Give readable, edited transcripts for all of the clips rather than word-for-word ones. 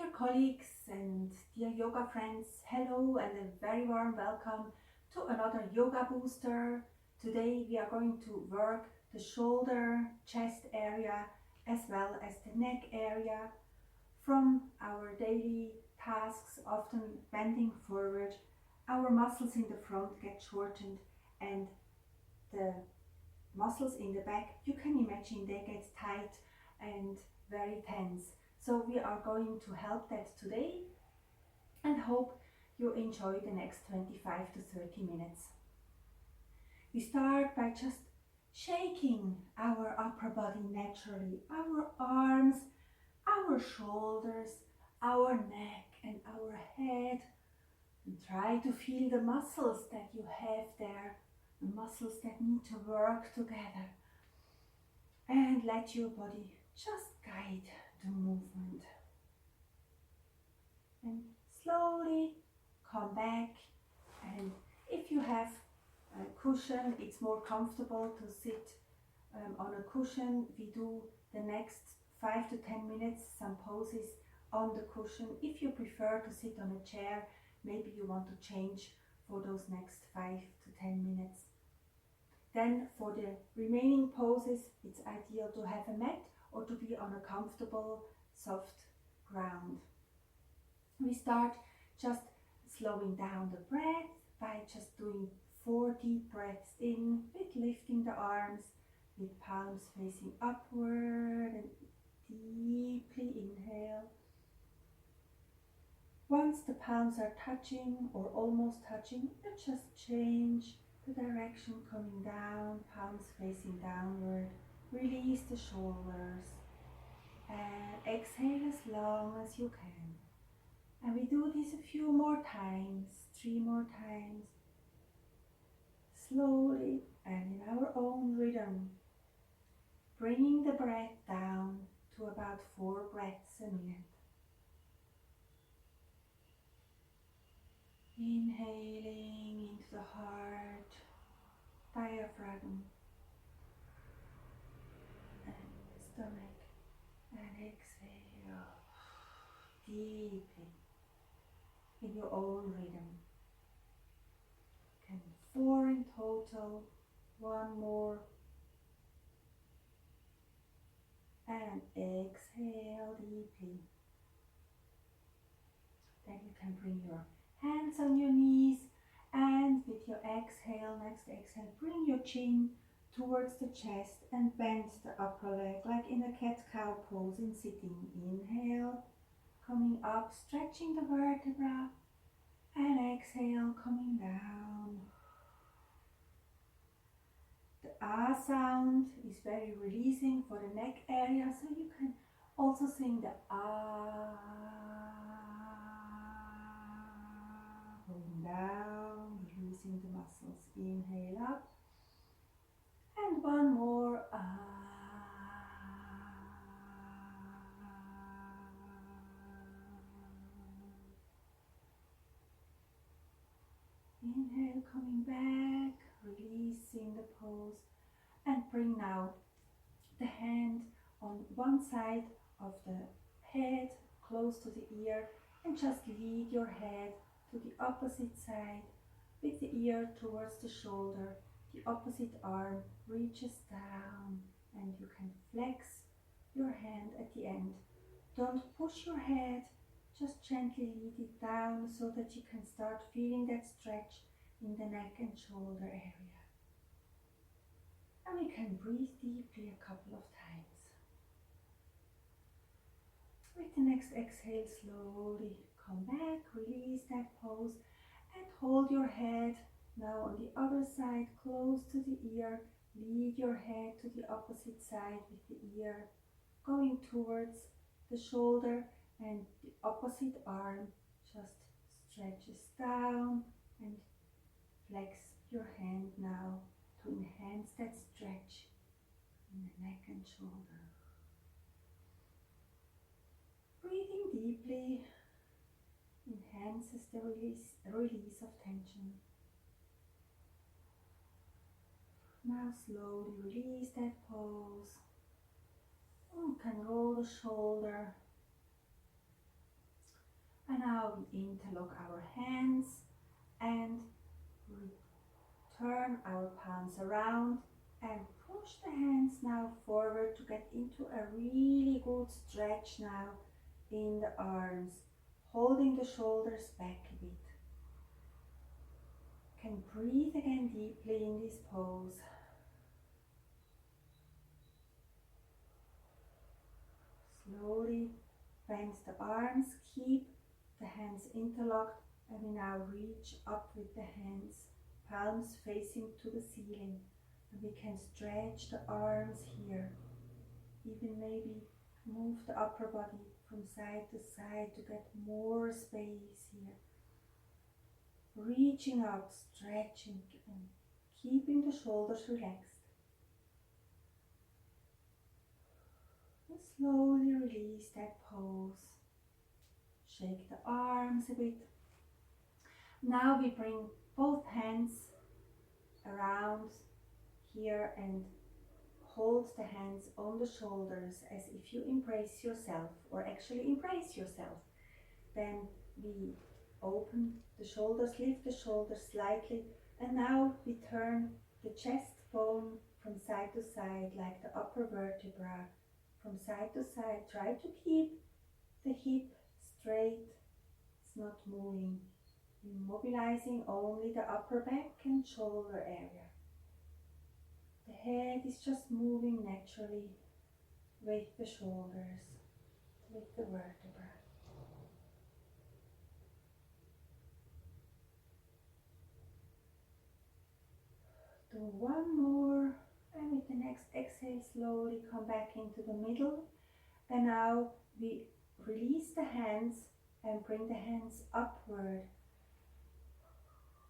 Dear colleagues and dear yoga friends, hello and a very warm welcome to another Yoga Booster. Today we are going to work the shoulder, chest area as well as the neck area. From our daily tasks, often bending forward, our muscles in the front get shortened and the muscles in the back, you can imagine they get tight and very tense. So we are going to help that today and hope you enjoy the next 25 to 30 minutes. We start by just shaking our upper body naturally, our arms, our shoulders, our neck and our head, and try to feel the muscles that you have there, the muscles that need to work together, and let your body just guide the movement. And slowly come back, and if you have a cushion, it's more comfortable to sit on a cushion. We do the next 5 to 10 minutes some poses on the cushion. If you prefer to sit on a chair, maybe you want to change for those next 5 to 10 minutes. Then for the remaining poses, it's ideal to have a mat or to be on a comfortable, soft ground. We start just slowing down the breath by just doing 4 deep breaths in, with lifting the arms, with palms facing upward, and deeply inhale. Once the palms are touching or almost touching, you just change the direction, coming down, palms facing downward. Release the shoulders and exhale as long as you can. And we do this a few more times, 3 more times, slowly and in our own rhythm, bringing the breath down to about 4 breaths a minute. Inhaling into the heart, diaphragm, and stomach, and exhale deeply in your own rhythm. 4 in total, 1 more, and exhale deeply. Then you can bring your hands on your knees, and with your exhale, next exhale, bring your chin towards the chest and bend the upper leg like in a cat-cow pose in sitting. Inhale, coming up, stretching the vertebra, and exhale, coming down. The ah sound is very releasing for the neck area, so you can also sing the ah, going down, releasing the muscles. Inhale up, and 1 more ah. Inhale, coming back, releasing the pose, and bring now the hand on one side of the head, close to the ear, and just lead your head to the opposite side with the ear towards the shoulder. The opposite arm reaches down, and you can flex your hand at the end. Don't push your head, just gently lead it down so that you can start feeling that stretch in the neck and shoulder area. And we can breathe deeply a couple of times. With the next exhale, slowly come back, release that pose, and hold your head now on the other side, close to the ear. Lead your head to the opposite side with the ear going towards the shoulder, and the opposite arm just stretches down, and flex your hand now to enhance that stretch in the neck and shoulder. Breathing deeply enhances the release of tension. Now slowly release that pose. You can roll the shoulder And now we interlock our hands and turn our palms around and push the hands now forward to get into a really good stretch now in the arms, holding the shoulders back a bit. Can breathe again deeply in this pose. Slowly bend the arms, keep the hands interlocked, and we now reach up with the hands, palms facing to the ceiling. And we can stretch the arms here, even maybe move the upper body from side to side to get more space here. Reaching out, stretching, and keeping the shoulders relaxed. And slowly release that pose. Shake the arms a bit. Now we bring both hands around here and hold the hands on the shoulders as if you embrace yourself, or actually embrace yourself. Then we open the shoulders, lift the shoulders slightly, and now we turn the chest bone from side to side like the upper vertebra. From side to side, try to keep the hip straight, it's not moving. Immobilizing only the upper back and shoulder area. The head is just moving naturally with the shoulders, with the vertebra. Do one more, and with the next exhale slowly come back into the middle. And now we release the hands and bring the hands upward.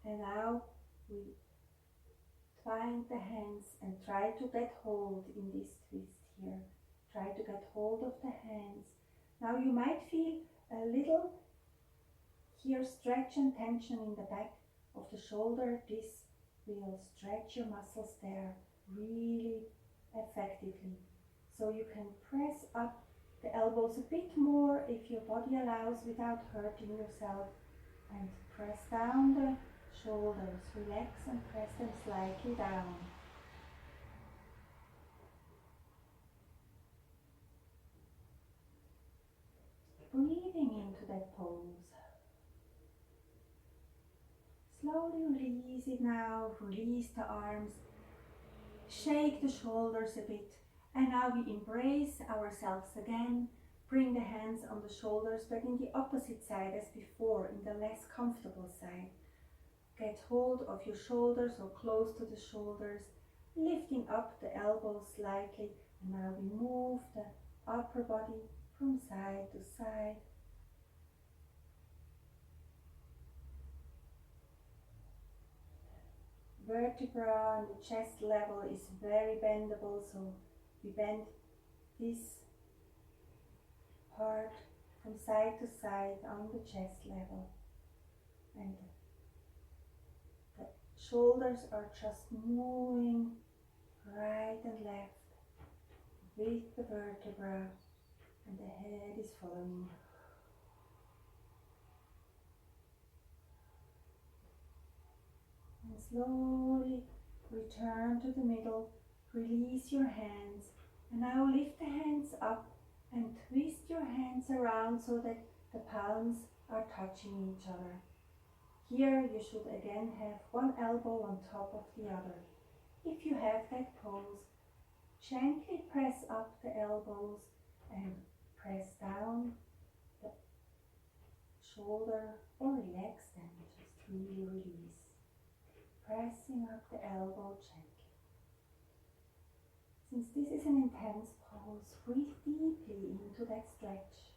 And now we twine the hands and try to get hold in this twist here. Try to get hold of the hands. Now you might feel a little here stretch and tension in the back of the shoulder. This will stretch your muscles there really effectively. So you can press up the elbows a bit more if your body allows without hurting yourself, and press down the shoulders, relax and press them slightly down. Breathing into that pose. Slowly release it now, release the arms, shake the shoulders a bit, and now we embrace ourselves again. Bring the hands on the shoulders, but in the opposite side as before, in the less comfortable side. Get hold of your shoulders or close to the shoulders, lifting up the elbows slightly, and now we move the upper body from side to side. Vertebra and the chest level is very bendable, so we bend this part from side to side on the chest level, and the shoulders are just moving right and left with the vertebra, and the head is following. And slowly return to the middle, release your hands, and now lift the hands up and twist your hands around so that the palms are touching each other. Here you should again have one elbow on top of the other. If you have that pose, gently press up the elbows and press down the shoulder, or relax them, just really release. Pressing up the elbow gently. Since this is an intense pose, breathe deeply into that stretch.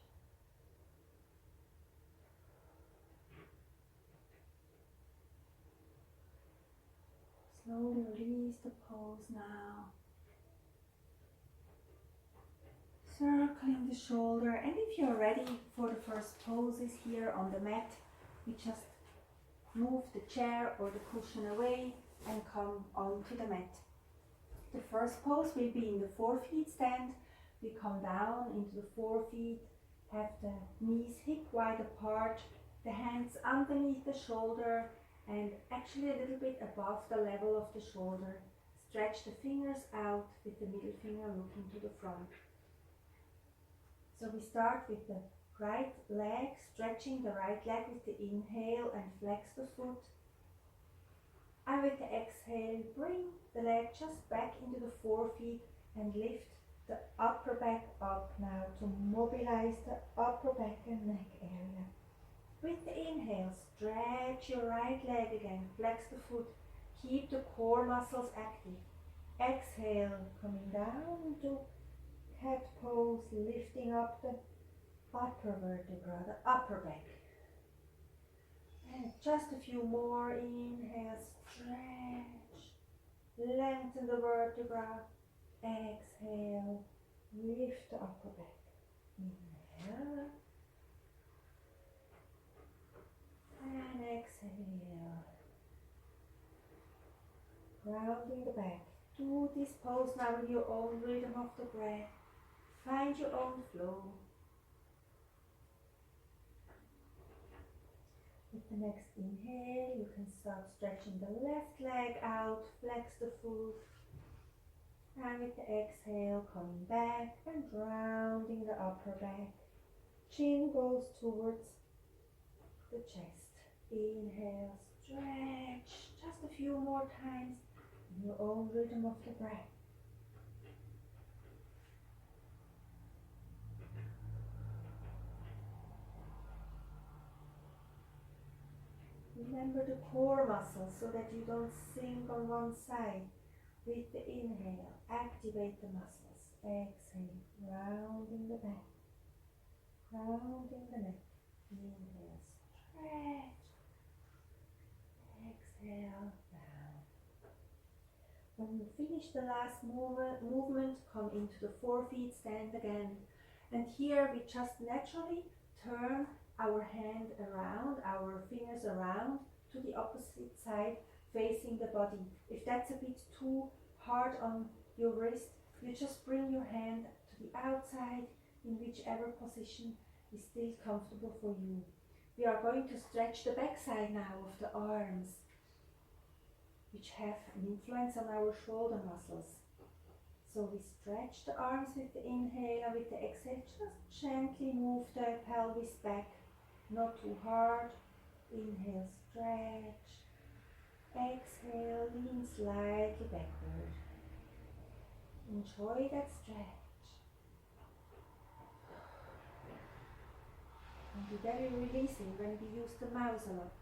Slowly release the pose now. Circling the shoulder, and if you're ready for the first poses here on the mat, we just move the chair or the cushion away and come onto the mat. The first pose will be in the 4 feet stand. We come down into the 4 feet Have the knees hip wide apart, the hands underneath the shoulder and actually a little bit above the level of the shoulder. Stretch the fingers out with the middle finger looking to the front. So we start with the right leg, stretching the right leg with the inhale and flex the foot. And with the exhale, bring the leg just back into the forefeet and lift the upper back up now to mobilize the upper back and neck area. With the inhale, stretch your right leg again, flex the foot, keep the core muscles active. Exhale, coming down into cat pose, lifting up the upper vertebra, the upper back. And just a few more. Inhale, stretch, lengthen the vertebra. Exhale, lift the upper back. Inhale. And exhale. Grounding the back. Do this pose now in your own rhythm of the breath. Find your own flow. With the next inhale, you can start stretching the left leg out, flex the foot. And with the exhale, coming back and rounding the upper back. Chin goes towards the chest. Inhale, stretch, just a few more times in your own rhythm of the breath. Remember the core muscles so that you don't sink on one side. With the inhale, activate the muscles. Exhale, rounding the back, rounding the neck. Inhale, stretch. Exhale, down. When you finish the last movement, come into the forefeet, stand again. And here we just naturally turn our hand around, our fingers around to the opposite side, facing the body. If that's a bit too hard on your wrist, you just bring your hand to the outside in whichever position is still comfortable for you. We are going to stretch the back side now of the arms, which have an influence on our shoulder muscles. So we stretch the arms with the inhale and with the exhale, just gently move the pelvis back, not too hard. Inhale, stretch. Exhale, lean slightly backward. Enjoy that stretch. And be very releasing when we use the mouth a lot.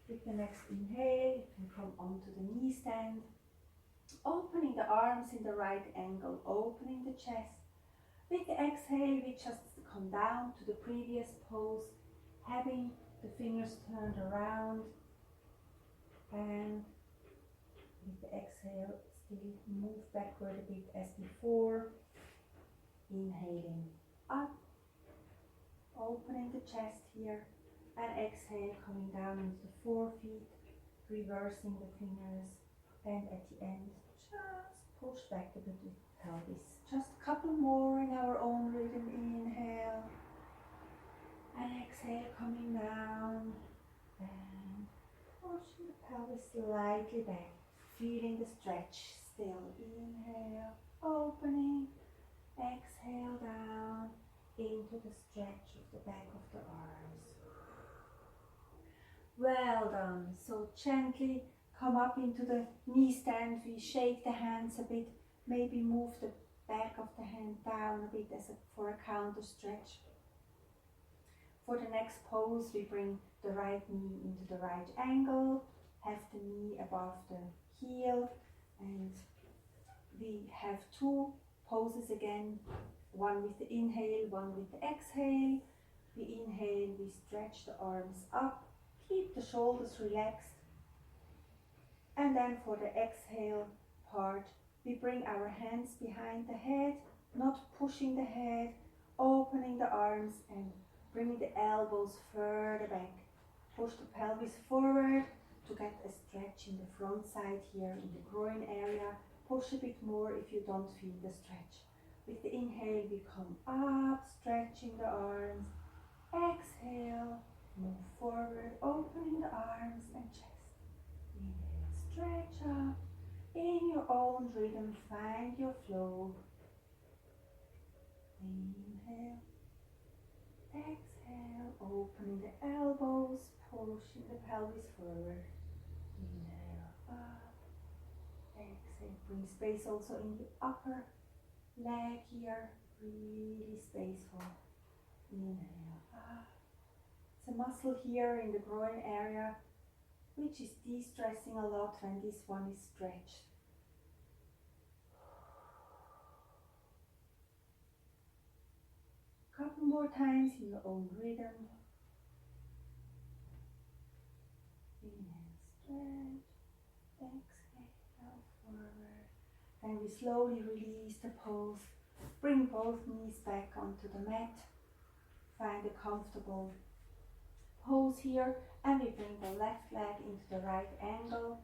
With the next inhale, you can come onto the knee stand, opening the arms in the right angle, opening the chest. With the exhale, we just come down to the previous pose, having the fingers turned around, and with the exhale, still move backward a bit as before. Inhaling up, opening the chest here, and exhale, coming down into the forefeet, reversing the fingers, and at the end, just push back a bit with the pelvis. Just a couple more in our own rhythm. Inhale, and exhale, coming down, and pushing the pelvis slightly back, feeling the stretch still. Inhale, opening, exhale down into the stretch of the back of the arms. Well done. So gently come up into the knee stand. We shake the hands a bit, maybe move the back of the hand down a bit for a counter stretch. For the next pose, we bring the right knee into the right angle, have the knee above the heel, and we have two poses again, one with the inhale, one with the exhale. We inhale, we stretch the arms up, keep the shoulders relaxed, and then for the exhale part, we bring our hands behind the head, not pushing the head, opening the arms and bringing the elbows further back. Push the pelvis forward to get a stretch in the front side here in the groin area. push a bit more if you don't feel the stretch. With the inhale, we come up, stretching the arms. Exhale, move forward, opening the arms and chest. Inhale, stretch up. In your own rhythm, find your flow. Inhale, exhale, opening the elbows, pushing the pelvis forward. Inhale, up. Exhale, bring space also in the upper leg here, really spaceful. Inhale, up. It's a muscle here in the groin area which is de-stressing a lot when this one is stretched. Couple more times in your own rhythm. Inhale, stretch, exhale, forward. Then we slowly release the pose. Bring both knees back onto the mat. Find a comfortable pose here, and we bring the left leg into the right angle.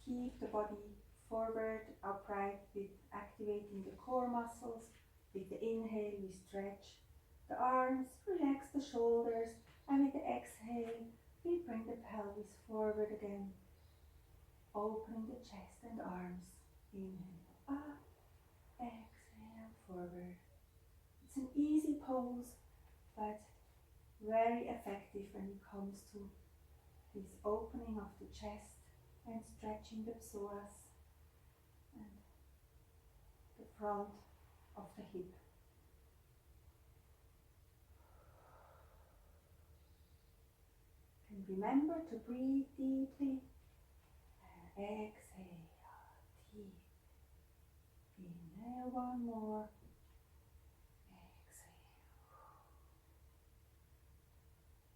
Keep the body forward, upright, with activating the core muscles. With the inhale, we stretch the arms, relax the shoulders, and with the exhale, we bring the pelvis forward again, opening the chest and arms. Inhale, up, exhale, forward. It's an easy pose, but very effective when it comes to this opening of the chest and stretching the psoas and the front of the hip. And remember to breathe deeply and exhale deep. Inhale, one more.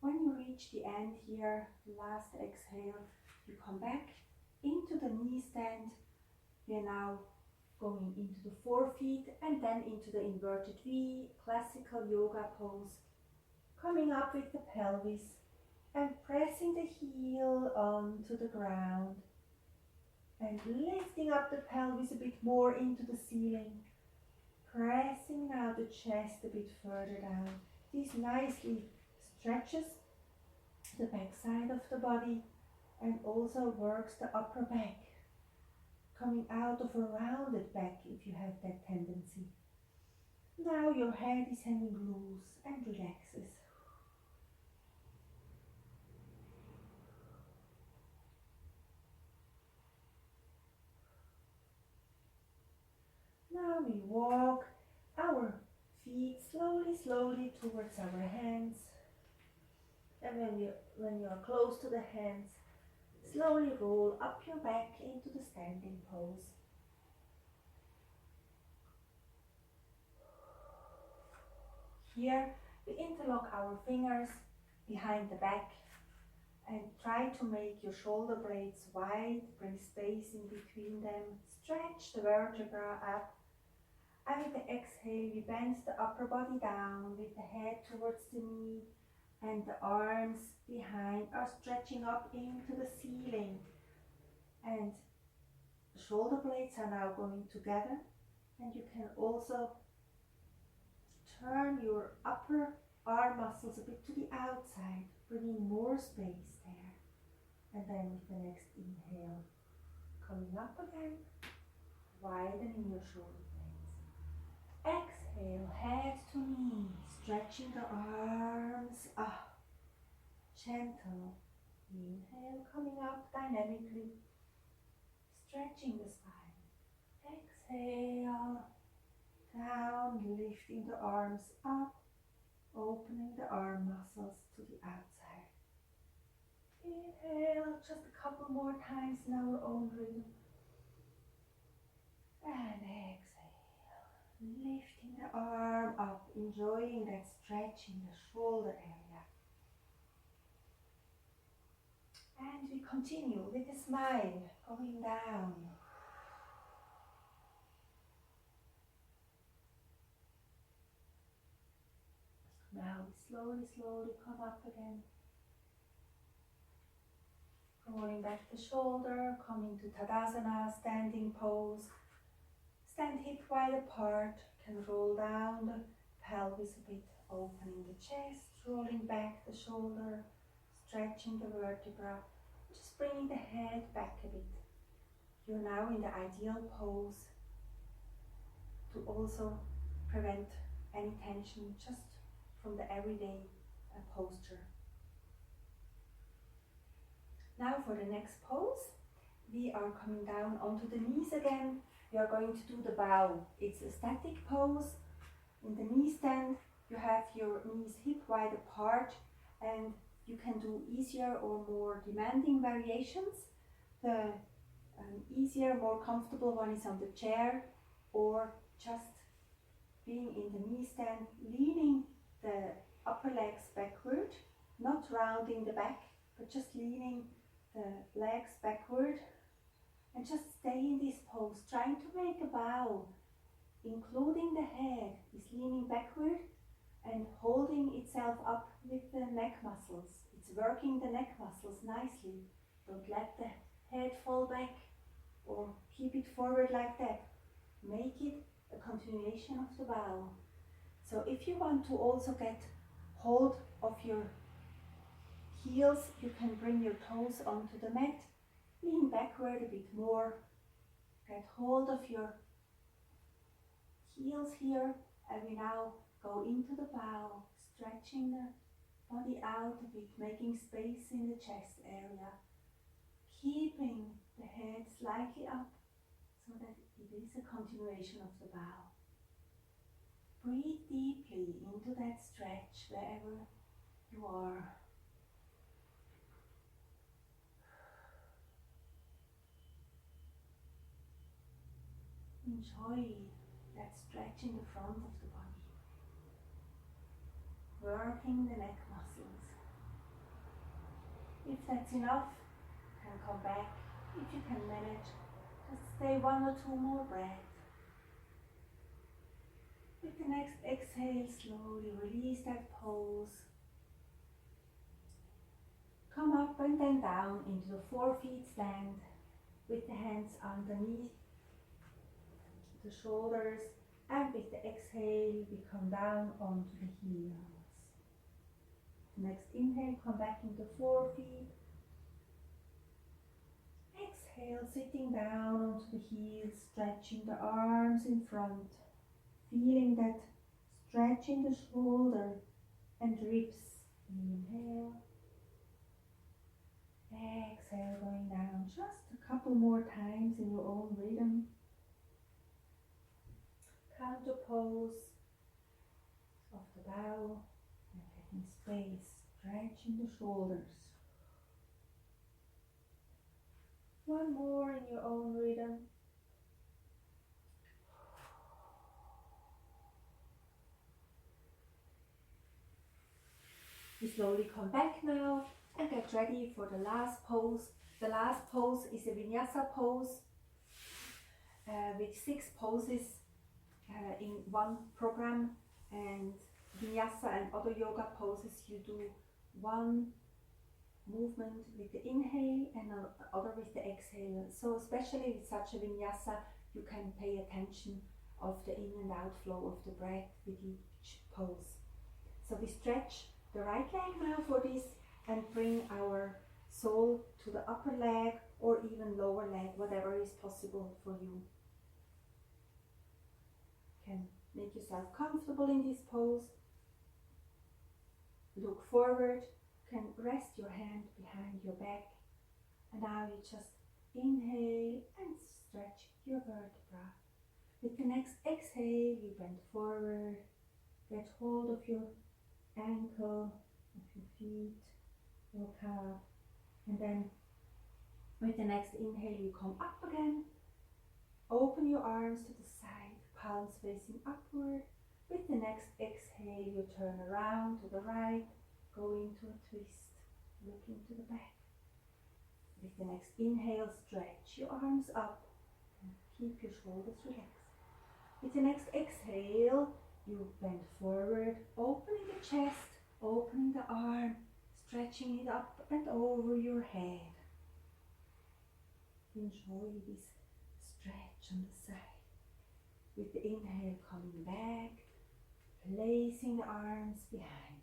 When you reach the end here, last exhale, you come back into the knee stand. We are now going into the forefeet and then into the inverted V, classical yoga pose. Coming up with the pelvis and pressing the heel onto the ground and lifting up the pelvis a bit more into the ceiling. Pressing now the chest a bit further down. This nicely stretches the back side of the body and also works the upper back, coming out of a rounded back if you have that tendency. Now your head is hanging loose and relaxes. Now we walk our feet slowly towards our hands. And when you are close to the hands, slowly roll up your back into the standing pose. Here we interlock our fingers behind the back and try to make your shoulder blades wide, bring space in between them, stretch the vertebra up. And with the exhale, we bend the upper body down with the head towards the knee, and the arms behind are stretching up into the ceiling. And the shoulder blades are now going together, and you can also turn your upper arm muscles a bit to the outside, bringing more space there. And then with the next inhale, coming up again, widening your shoulder blades. Exhale, head to knee, stretching the arms up. Gentle. Inhale, coming up dynamically, stretching the spine. Exhale, down, lifting the arms up, opening the arm muscles to the outside. Inhale, just a couple more times in our own rhythm. And exhale, lifting the arm up, enjoying that stretch in the shoulder area. And we continue with a smile, going down. Now we slowly come up again. Rolling back the shoulder, coming to Tadasana, standing pose. Stand hip wide apart, can roll down the pelvis a bit, opening the chest, rolling back the shoulder, stretching the vertebra, just bringing the head back a bit. You're now in the ideal pose to also prevent any tension just from the everyday posture. Now for the next pose, we are coming down onto the knees again. We are going to do the bow. It's a static pose. In the knee stand, you have your knees hip wide apart, and you can do easier or more demanding variations. The easier, more comfortable one is on the chair, or just being in the knee stand, leaning the upper legs backward, not rounding the back, but just leaning the legs backward, and just stay in this pose, trying to make a bow, including the head is leaning backward and holding itself up with the neck muscles. It's working the neck muscles nicely. Don't let the head fall back or keep it forward like that. Make it a continuation of the bow. So if you want to also get hold of your heels, you can bring your toes onto the mat, lean backward a bit more, get hold of your heels here, and we now go into the bow, stretching the body out a bit, making space in the chest area, keeping the head slightly up so that it is a continuation of the bow. Breathe deeply into that stretch wherever you are. Enjoy that stretch in the front of the body, working the neck muscles. If that's enough, you can come back. If you can manage, just stay 1 or 2 more breaths. With the next exhale, slowly release that pose. Come up and then down into the 4-feet stand with the hands underneath the shoulders, and with the exhale we come down onto the heels. Next inhale, come back into 4 feet. Exhale, sitting down onto the heels, stretching the arms in front, feeling that stretch in the shoulder and ribs. Inhale, exhale, going down just a couple more times in your own rhythm. Counter pose of the bow and getting space, stretching the shoulders. 1 more in your own rhythm. We slowly come back now and get ready for the last pose. The last pose is a vinyasa pose with 6 poses in one program, and vinyasa and other yoga poses you do 1 movement with the inhale and other with the exhale. So especially with such a vinyasa, you can pay attention of the in and out flow of the breath with each pose. So we stretch the right leg now for this and bring our sole to the upper leg or even lower leg, whatever is possible for you. Can make yourself comfortable in this pose. Look forward, can rest your hand behind your back, and now you just inhale and stretch your vertebra. With the next exhale, you bend forward, get hold of your ankle, of your feet, your calf, and then with the next inhale, you come up again, open your arms to the side, palms facing upward. With the next exhale, you turn around to the right, go into a twist, looking to the back. With the next inhale, stretch your arms up and keep your shoulders relaxed. With the next exhale, you bend forward, opening the chest, opening the arm, stretching it up and over your head. Enjoy this stretch on the side. With the inhale, coming back, placing the arms behind.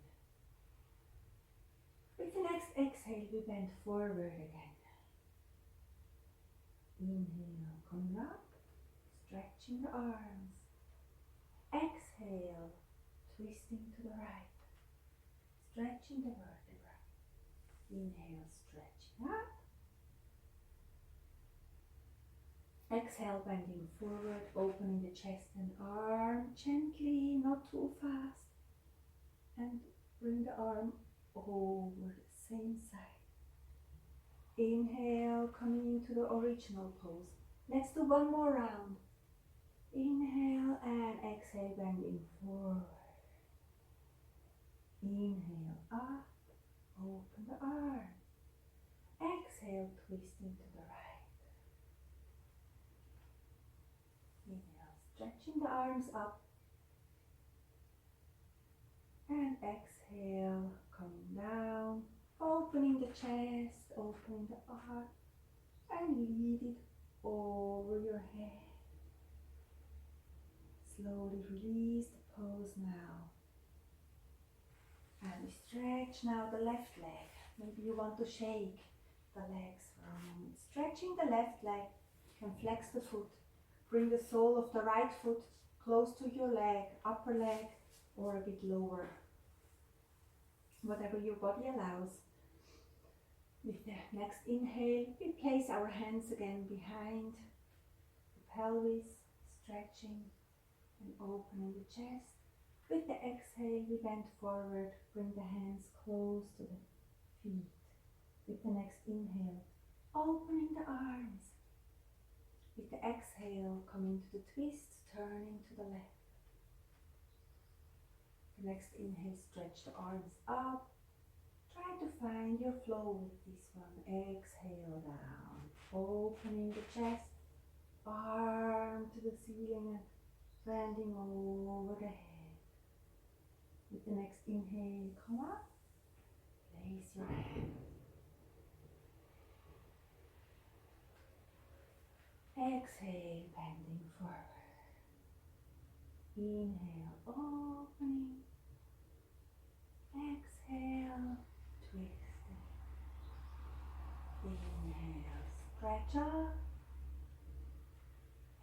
With the next exhale, we bend forward again. Inhale, coming up, stretching the arms. Exhale, twisting to the right, stretching the vertebra. Inhale, stretching up. Exhale, bending forward, opening the chest and arm gently, not too fast. And bring the arm over the same side. Inhale, coming into the original pose. Let's do one more round. Inhale and exhale, bending forward. Inhale, up, open the arm. Exhale, twisting to the right. Inhale, stretching the arms up. And exhale, coming down, opening the chest, opening the arm, and lead it over your head. Slowly release the pose now. And we stretch now the left leg. Maybe you want to shake the legs for a moment. Stretching the left leg, you can flex the foot. Bring the sole of the right foot close to your leg, upper leg, or a bit lower. Whatever your body allows. With the next inhale, we place our hands again behind the pelvis, stretching and opening the chest. With the exhale, we bend forward, bring the hands close to the feet. With the next inhale, opening the arms. With the exhale, coming to the twist, turning to the left. The next inhale, stretch the arms up. Try to find your flow with this one. Exhale down, opening the chest, arm to the ceiling and bending over the head. With the next inhale, come up, place your hand. Exhale, bending forward. Inhale, opening. Exhale, twisting. Inhale, stretch up.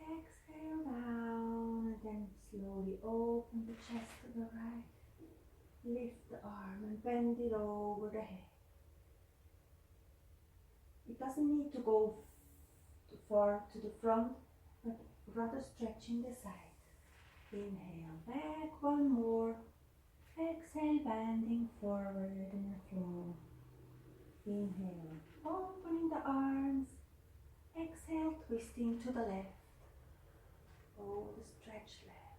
Exhale down, and then slowly open the chest to the right. Lift the arm and bend it over the head. It doesn't need to go too far to the front, but rather stretching the side. Inhale, back one more. Exhale, bending forward in your flow. Inhale, opening the arms. Exhale, twisting to the left. Over the stretched leg.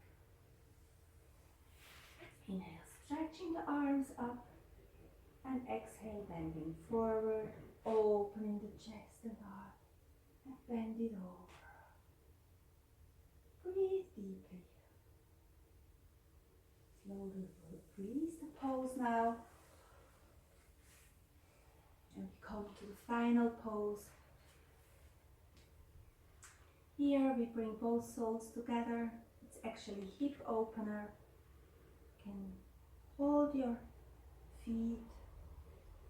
Inhale, stretching the arms up. And exhale, bending forward, opening the chest and arm. And bend it over. Breathe deeply. Slowly release the pose now. And we come to the final pose. Here we bring both soles together. It's actually hip opener. You can hold your feet.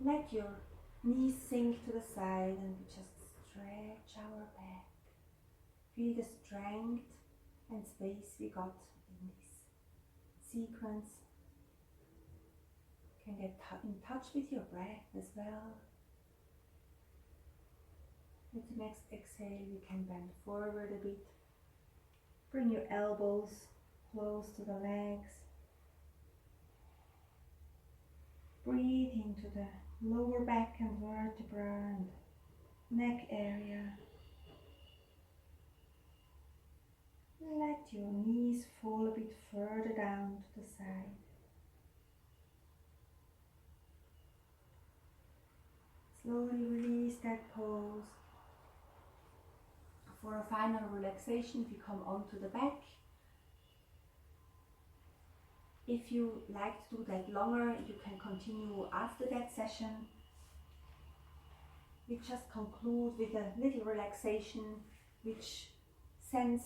Let your knees sink to the side and we just stretch our back. Feel the strength and space we got in this sequence. You can get in touch with your breath as well. With the next exhale, we can bend forward a bit. Bring your elbows close to the legs. Breathe into the lower back and vertebra and neck area. Let your knees fall a bit further down to the side. Slowly release that pose. For a final relaxation, if you come onto the back. If you like to do that longer, you can continue after that session. we just conclude with a little relaxation which sends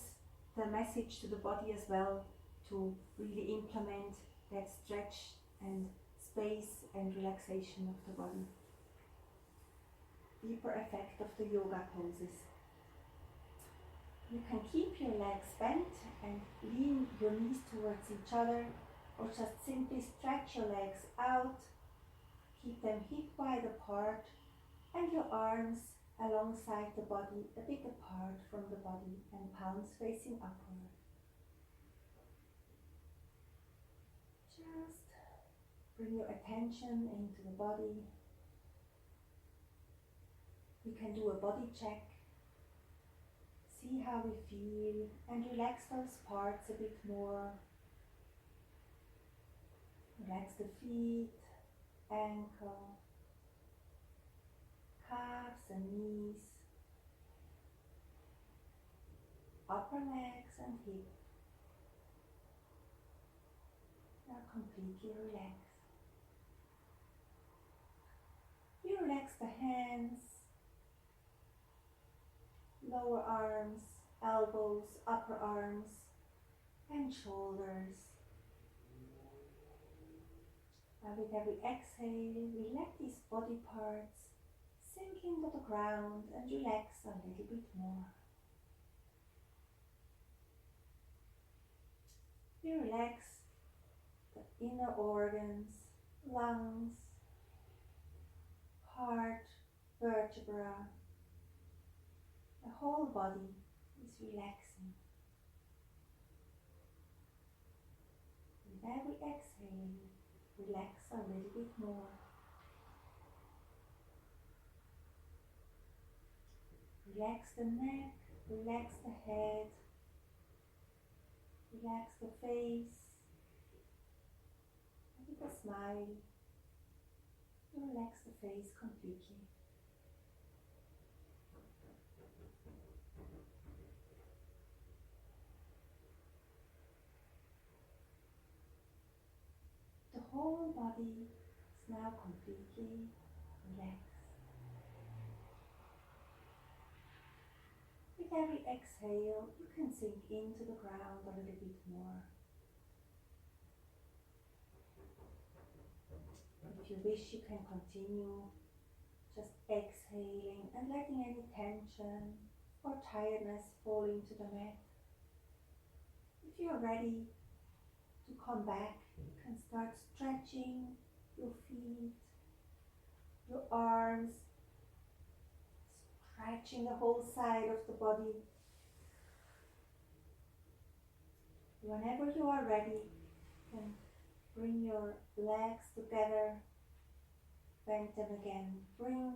the message to the body as well to really implement that stretch and space and relaxation of the body. Deeper effect of the yoga poses. You can keep your legs bent and lean your knees towards each other, or just simply stretch your legs out, keep them hip wide apart, and your arms alongside the body, a bit apart from the body, and palms facing upward. Just bring your attention into the body. We can do a body check. See how we feel and relax those parts a bit more. Relax the feet, ankle, calves and knees, upper legs and hips. They are completely relaxed. We relax the hands, lower arms, elbows, upper arms, and shoulders. And with every exhale, we let these body parts sink into the ground and relax a little bit more. We relax the inner organs, lungs, heart, vertebra. The whole body is relaxing. With every exhale, relax a little bit more. Relax the neck, relax the head, relax the face. With a smile, relax the face completely. The whole body is now completely relaxed. With every exhale, you can sink into the ground a little bit more. If you wish, you can continue just exhaling and letting any tension or tiredness fall into the mat. If you are ready to come back, you can start stretching your feet, your arms, stretching the whole side of the body. Whenever you are ready, you can bring your legs together, bend them again. Bring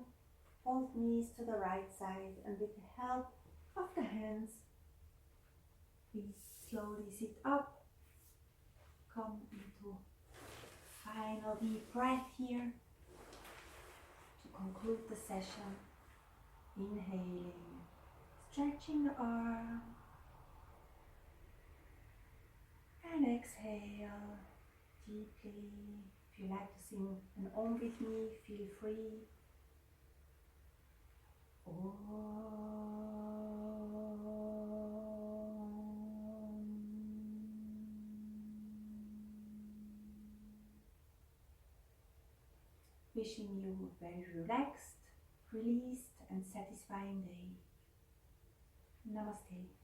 both knees to the right side, and with the help of the hands, we slowly sit up. Come into final deep breath here to conclude the session. Inhaling, stretching the arm, and exhale deeply. If you like to sing an Om with me, feel free. Om. Wishing you a very relaxed, released and satisfying day. Namaste.